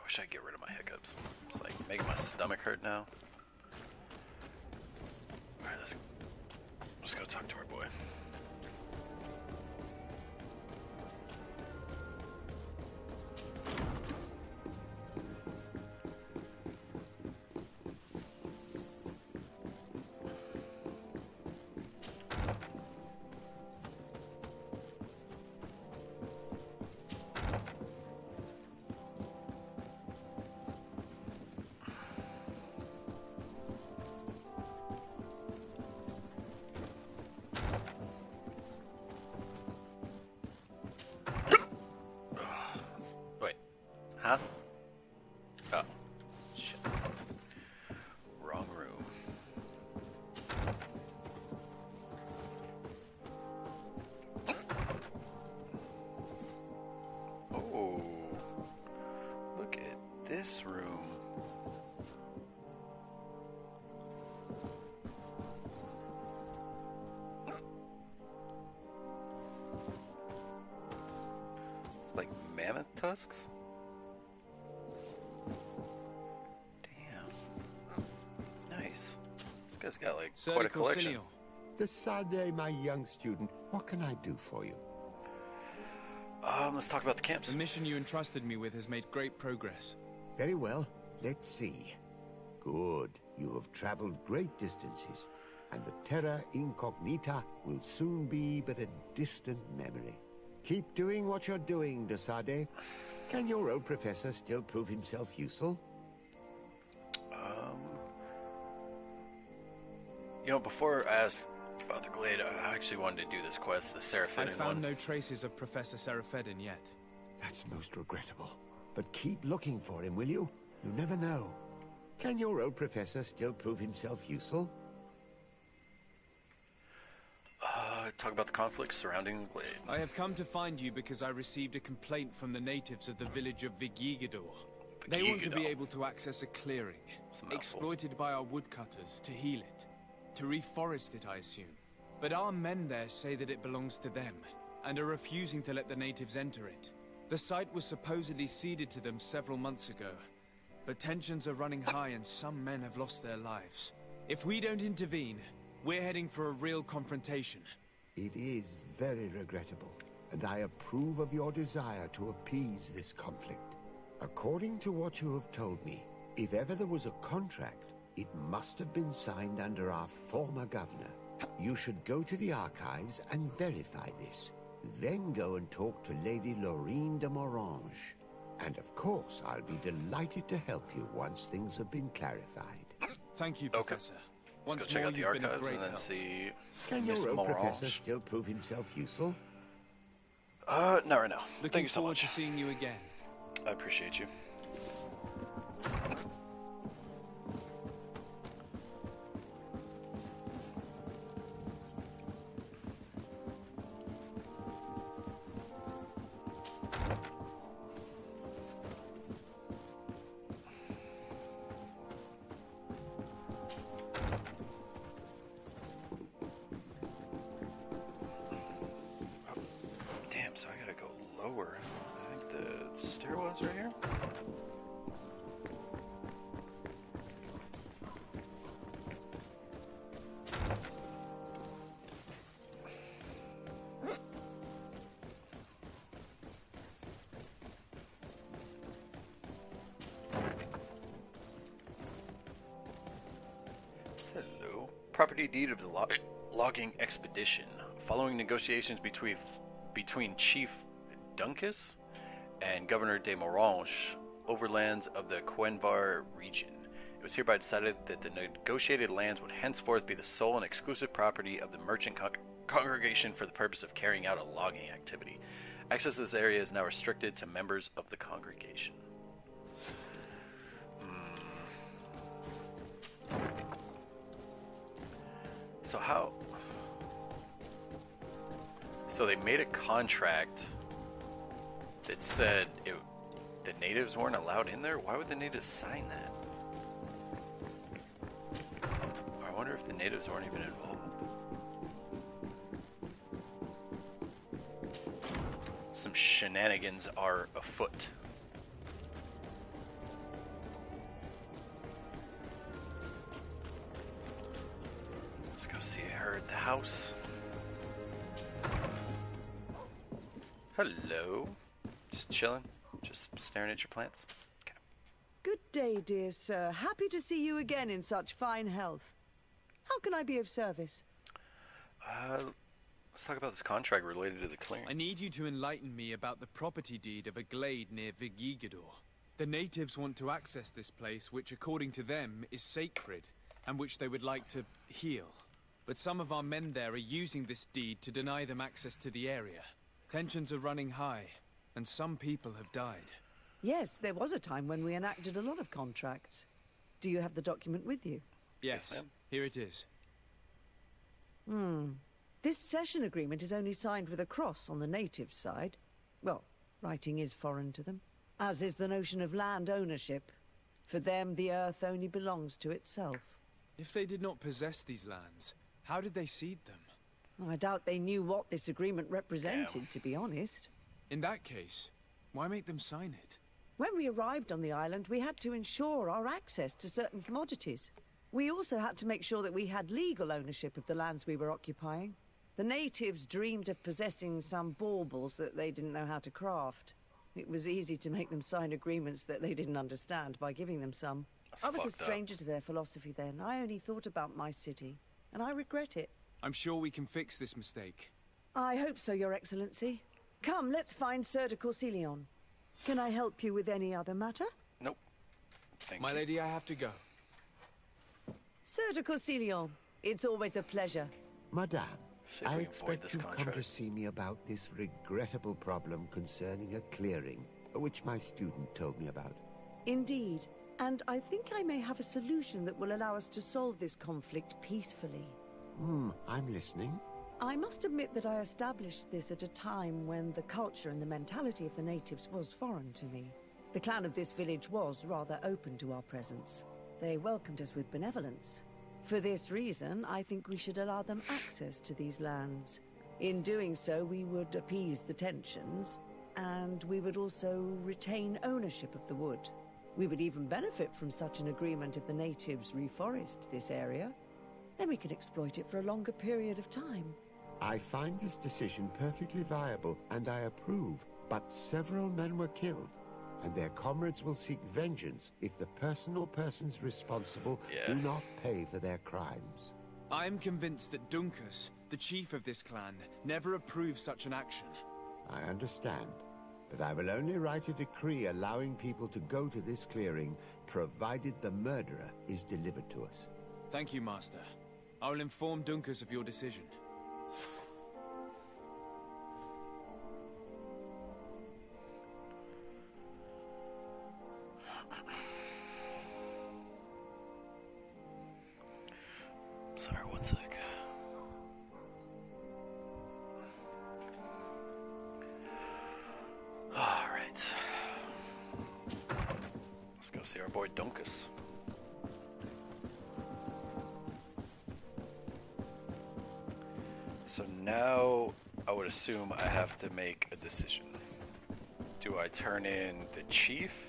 wish I'd get rid of my hiccups. It's like making my stomach hurt now. Alright, let's go talk to our boy. Huh? Oh. Shit. Wrong room. Oh. Look at this room. It's like mammoth tusks? This got like quite a collection. Desade, my young student, what can I do for you? Let's talk about the camps. The mission you entrusted me with has made great progress. Very well. Let's see. Good. You have traveled great distances, and the terra incognita will soon be but a distant memory. Keep doing what you're doing, Desade. Can your old professor still prove himself useful? You know, before I asked about the Glade, I actually wanted to do this quest, the Seraphedin one. I found no traces of Professor Seraphedin yet. That's most regrettable. But keep looking for him, will you? You never know. Can your old professor still prove himself useful? Talk about the conflicts surrounding the Glade. I have come to find you because I received a complaint from the natives of the village of Vigigador. They want to be able to access a clearing, exploited by our woodcutters, to heal it. To reforest it, I assume. But our men there say that it belongs to them, and are refusing to let the natives enter it. The site was supposedly ceded to them several months ago, but tensions are running high and some men have lost their lives. If we don't intervene, we're heading for a real confrontation. It is very regrettable, and I approve of your desire to appease this conflict. According to what you have told me, if ever there was a contract, it must have been signed under our former governor. You should go to the archives and verify this. Then go and talk to Lady Laurine de Morange. And of course, I'll be delighted to help you once things have been clarified. Thank you, Professor. Let's go check out the archives and then see. Can your old professor still prove himself useful? Not right now. Thank you so forward much. to seeing you again. I appreciate you. So I gotta go lower. I think the stairwell's right here. Hello. Property deed of the logging expedition. Following negotiations between Chief Duncas and Governor de Morange, overlands of the Quenvar region. It was hereby decided that the negotiated lands would henceforth be the sole and exclusive property of the merchant congregation for the purpose of carrying out a logging activity. Access to this area is now restricted to members of the congregation. So how... So they made a contract that said the natives weren't allowed in there? Why would the natives sign that? I wonder if the natives weren't even involved. Some shenanigans are afoot. see her at the house. Hello. Just chilling? Just staring at your plants? Okay. Good day, dear sir. Happy to see you again in such fine health. How can I be of service? Let's talk about this contract related to the clearing. I need you to enlighten me about the property deed of a glade near Vigigador. The natives want to access this place, which according to them is sacred, and which they would like to heal. But some of our men there are using this deed to deny them access to the area. Tensions are running high, and some people have died. Yes, there was a time when we enacted a lot of contracts. Do you have the document with you? Yes, here it is. This cession agreement is only signed with a cross on the native side. Well, writing is foreign to them, as is the notion of land ownership. For them, the earth only belongs to itself. If they did not possess these lands, how did they cede them? I doubt they knew what this agreement represented, to be honest. In that case, why make them sign it? When we arrived on the island, we had to ensure our access to certain commodities. We also had to make sure that we had legal ownership of the lands we were occupying. The natives dreamed of possessing some baubles that they didn't know how to craft. It was easy to make them sign agreements that they didn't understand by giving them some. I was a stranger to their philosophy then. I only thought about my city, and I regret it. I'm sure we can fix this mistake. I hope so, Your Excellency. Come, let's find Sir de Corsilion. Can I help you with any other matter? Nope. Thank My you. lady, I have to go. Sir de Corsilion, it's always a pleasure. Madame, See if I we can avoid expect this you've come contract. to see me about this regrettable problem concerning a clearing, which my student told me about. Indeed. And I think I may have a solution that will allow us to solve this conflict peacefully. I'm listening. I must admit that I established this at a time when the culture and the mentality of the natives was foreign to me. The clan of this village was rather open to our presence. They welcomed us with benevolence. For this reason, I think we should allow them access to these lands. In doing so, we would appease the tensions, and we would also retain ownership of the wood. We would even benefit from such an agreement if the natives reforest this area. Then we could exploit it for a longer period of time. I find this decision perfectly viable, and I approve, but several men were killed, and their comrades will seek vengeance if the person or persons responsible do not pay for their crimes. I am convinced that Dunkus, the chief of this clan, never approved such an action. I understand, but I will only write a decree allowing people to go to this clearing, provided the murderer is delivered to us. Thank you, Master. I will inform Dunkus of your decision. Sorry, one sec. Alright. Let's go see our boy Dunkus. So now I would assume I have to make a decision. Do I turn in the chief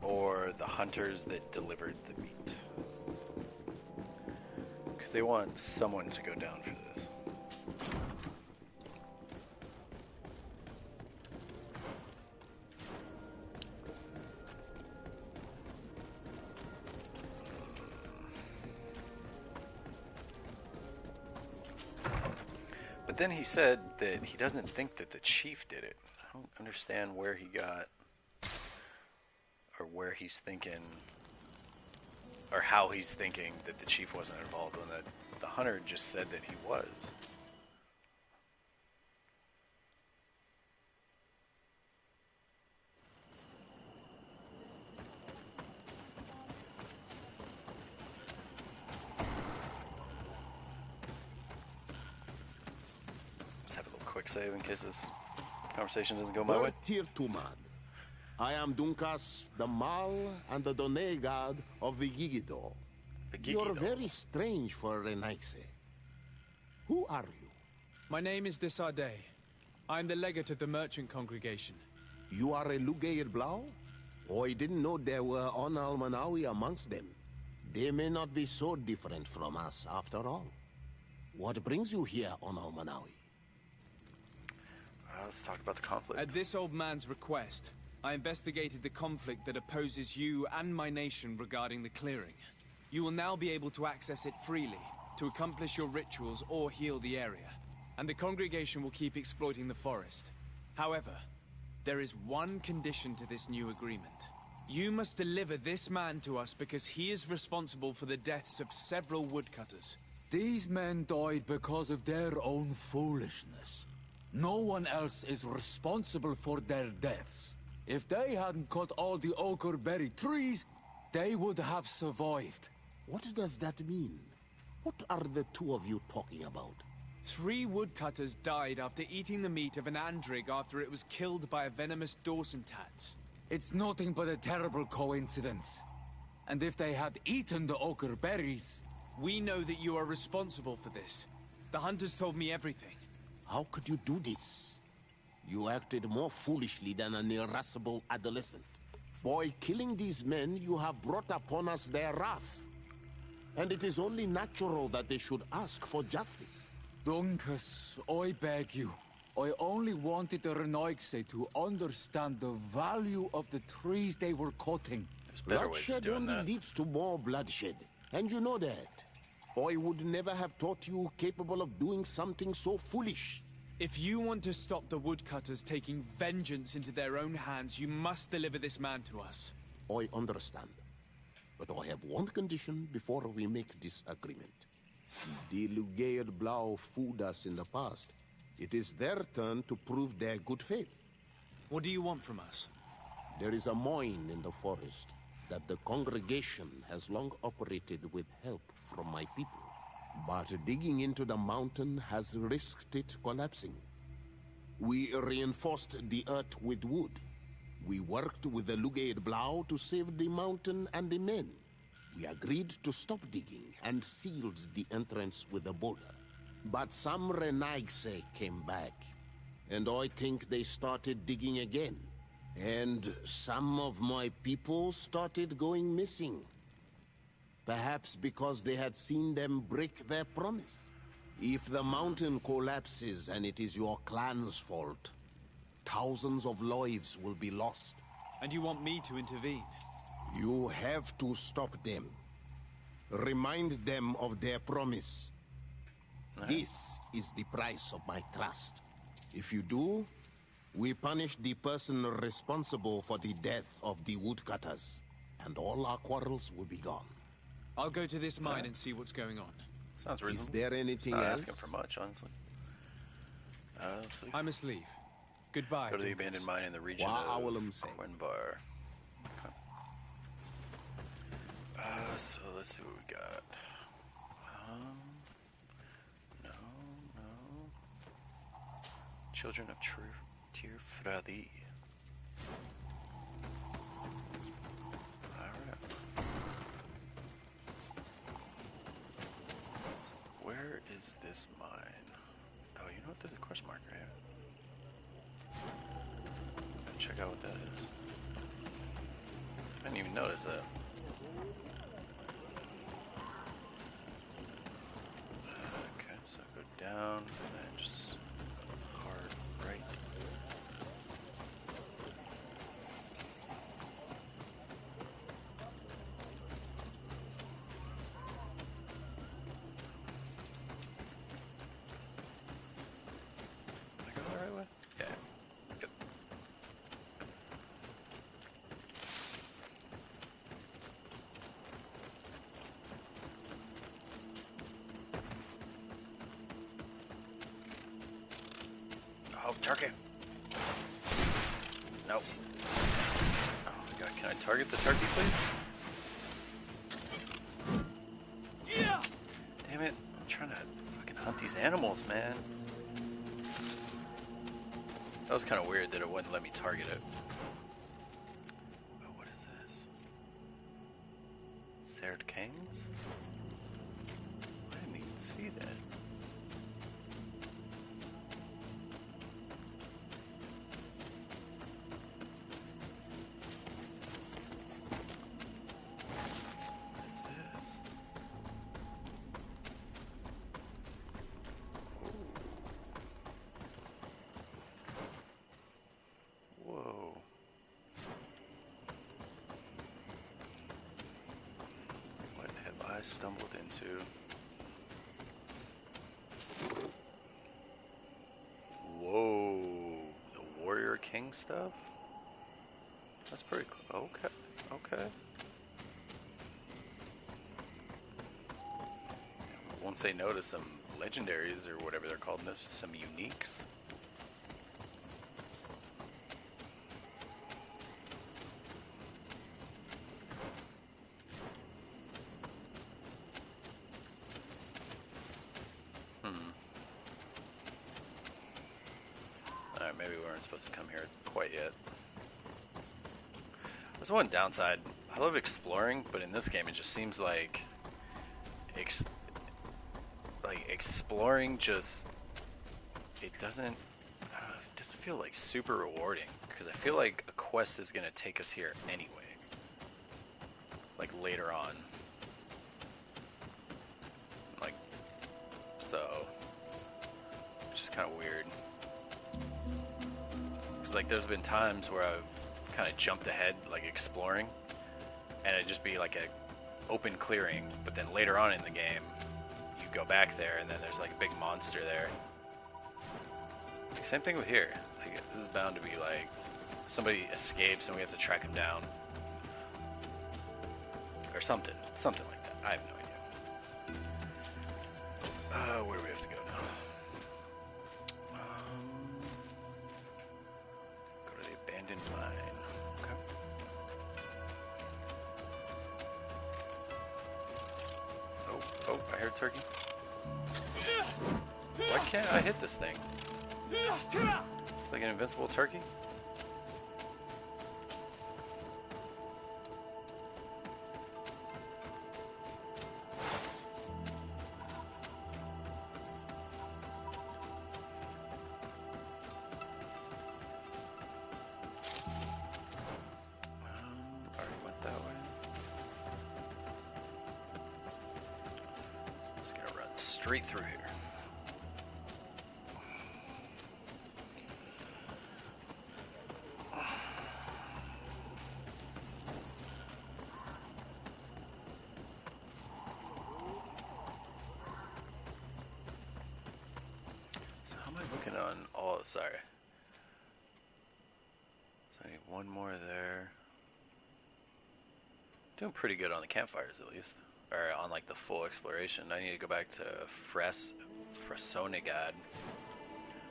or the hunters that delivered the meat? Because they want someone to go down for this. But then he said that he doesn't think that the chief did it. I don't understand where he got, or where he's thinking, or how he's thinking that the chief wasn't involved when the hunter just said that he was. Let's have a little quick save in case this conversation doesn't go my way. Tir Tumad. I am Dunkas, the Mal and the Done god of Vigigido. You're very strange for Renaise. Who are you? My name is Desade. I am the legate of the merchant congregation. You are a Lugair Blau? Oh, I didn't know there were Onal Manawi amongst them. They may not be so different from us after all. What brings you here on Almanawi? Let's talk about the conflict. At this old man's request, I investigated the conflict that opposes you and my nation regarding the clearing. You will now be able to access it freely, to accomplish your rituals or heal the area. And the congregation will keep exploiting the forest. However, there is one condition to this new agreement. You must deliver this man to us because he is responsible for the deaths of several woodcutters. These men died because of their own foolishness. No one else is responsible for their deaths. If they hadn't cut all the ochreberry trees, they would have survived. What does that mean? What are the two of you talking about? 3 woodcutters died after eating the meat of an andrig after it was killed by a venomous Dawson tats. It's nothing but a terrible coincidence. And if they had eaten the ochreberries... We know that you are responsible for this. The hunters told me everything. How could you do this? You acted more foolishly than an irascible adolescent. By killing these men, you have brought upon us their wrath. And it is only natural that they should ask for justice. Dunkus, I beg you. I only wanted the Renaigse to understand the value of the trees they were cutting. Bloodshed only leads to more bloodshed. And you know that. I would never have thought you capable of doing something so foolish. If you want to stop the woodcutters taking vengeance into their own hands, you must deliver this man to us. I understand. But I have one condition before we make this agreement. The Lugaid Blau fooled us in the past. It is their turn to prove their good faith. What do you want from us? There is a mine in the forest that the congregation has long operated with help from my people. But digging into the mountain has risked it collapsing. We reinforced the earth with wood. We worked with the Lugaid Blau to save the mountain and the men. We agreed to stop digging and sealed the entrance with a boulder. But some Renaigse came back, and I think they started digging again. And some of my people started going missing. Perhaps because they had seen them break their promise. If the mountain collapses and it is your clan's fault, thousands of lives will be lost. And you want me to intervene? You have to stop them. Remind them of their promise. This is the price of my trust. If you do, we punish the person responsible for the death of the woodcutters, and all our quarrels will be gone. I'll go to this mine and see what's going on. Sounds reasonable. Is there anything Not else? asking for much, honestly. Let's see. I must leave. Goodbye. Go to the Dunkus. abandoned mine in the region Wa of awalum say. Quinbar. Okay. So let's see what we got. No. Children of Tirfradi. Alright. So where is this mine? Oh, you know what? There's a question mark right here. Check out what that is. I didn't even notice that. Okay, so go down and then just hard right. Did I go the right way? Yeah. Good. Oh, target. Nope. Oh my god, can I target the turkey, please? Yeah! Damn it, I'm trying to fucking hunt these animals, man. That was kind of weird that it wouldn't let me target it. Oh, what is this? Serd Kings? I didn't even see that. What is this? I stumbled into. Whoa, the Warrior King stuff? That's pretty cool. Okay, okay. Won't say no to some legendaries or whatever they're called in this, some uniques. Alright, maybe we weren't supposed to come here quite yet. There's one downside. I love exploring, but in this game it just seems like exploring just it doesn't feel like super rewarding, because I feel like a quest is gonna take us here anyway, like later on, like, so it's just kind of weird, because like there's been times where I've kind of jumped ahead, like exploring, and it'd just be like a open clearing, but then later on in the game you go back there and then there's like a big monster there. Like, same thing with here. Like, this is bound to be like somebody escapes and we have to track him down or something like that. I have no idea. Where do we have to go now? Go to the abandoned mine. Okay. Oh, I heard turkey. Why can't I hit this thing? It's like an invincible turkey? Already went that way. Just gonna run straight through here. On all, sorry. So I need one more there. Doing pretty good on the campfires at least. Or on like the full exploration. I need to go back to Frasonigad.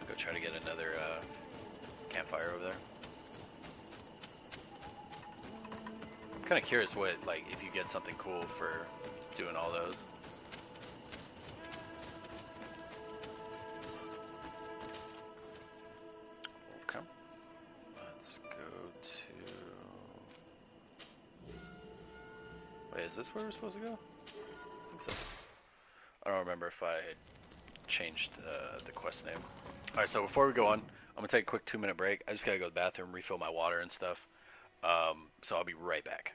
Go try to get another campfire over there. I'm kind of curious what, like, if you get something cool for doing all those. Is this where we're supposed to go? I think so. I don't remember if I had changed the quest name. Alright, so before we go on, I'm going to take a quick 2-minute break. I just got to go to the bathroom, refill my water and stuff. So I'll be right back.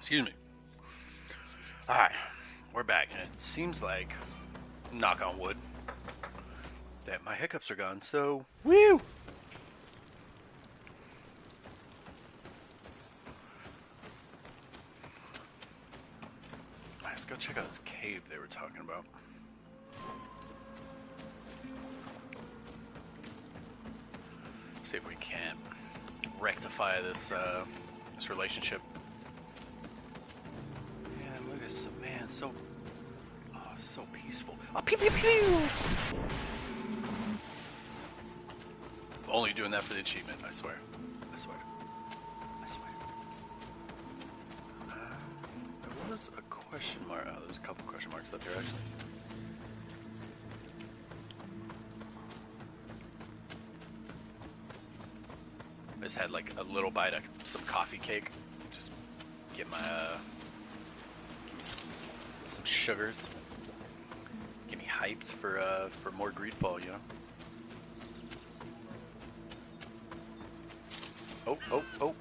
Excuse me. Alright, we're back, and it seems like, knock on wood, that my hiccups are gone, so, woo! Let's go check out this cave they were talking about. See if we can rectify this this relationship. Yeah, look at this man, so so peaceful. Oh, pew pew pew! Only doing that for the achievement, I swear. I swear. I swear. There was a question mark. Oh, there's a couple question marks up here actually. I just had like a little bite of some coffee cake. Just get my give me some sugars. Get me hyped for more Greedfall, you know. Oh, oh, oh.